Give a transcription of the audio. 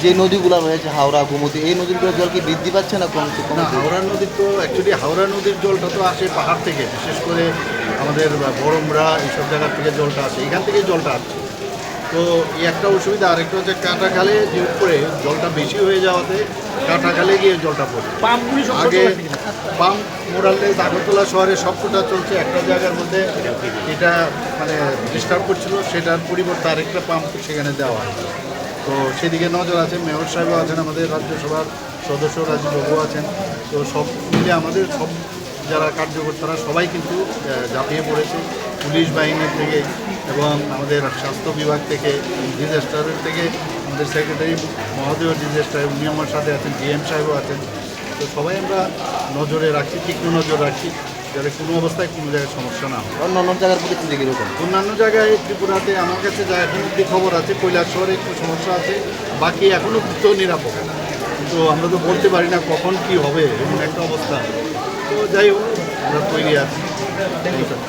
যে নদীগুলো রয়েছে হাওড়া গোমতী এই নদীগুলোর জল কি বৃদ্ধি পাচ্ছে না কমছে? না, হাওড়া নদীর তো অ্যাকচুয়ালি হাওড়া নদীর জলটা তো আসে পাহাড় থেকে, বিশেষ করে আমাদের বড়মরা এইসব জায়গার থেকে জলটা আসে, এখান থেকেই জলটা আসছে। তো এই একটা অসুবিধা, আরেকটা হচ্ছে কাঁটাখালে যে উপরে জলটা বেশি হয়ে যাওয়াতে কাঁটাখালে গিয়ে জলটা পড়ে। আগে পাম্প মোরাললেস আগরতলা শহরে সবকটা চলছে একটা জায়গার মধ্যে, এটা মানে ডিস্টার্ব করছিল, সেটার পরিবর্তে আরেকটা পাম্প সেখানে দেওয়া হয়। তো সেদিকে নজর আছে, মেয়র সাহেবও আছেন, আমাদের রাজ্যসভার সদস্য রাজীববাবু আছেন। তো সব মিলে আমাদের সব যারা কার্যকর্তারা সবাই কিন্তু ঝাঁপিয়ে পড়েছে, পুলিশ বাহিনীর থেকে এবং আমাদের স্বাস্থ্য বিভাগ থেকে, ডিজাস্টারের থেকে আমাদের সেক্রেটারি মহোদয় ডিজাস্টার উনি আমার সাথে আছেন, ডিএম সাহেবও আছেন। তো সবাই আমরা নজরে রাখছি, তীক্ষ্ণ নজর রাখছি, যাতে কোনো অবস্থায় কোনো জায়গায় সমস্যা না হয়। অন্য অন্য জায়গার পরিস্থিতি কীরকম? অন্যান্য জায়গায় ত্রিপুরাতে আমার কাছে যা এখন অব্দি খবর আছে, কৈলাসহরে একটু সমস্যা আছে, বাকি এখনও তো নিরাপদ। কিন্তু আমরা তো বলতে পারি না কখন কি হবে, এমন একটা অবস্থা। তো যাই হোক, আমরা তৈরি আছি।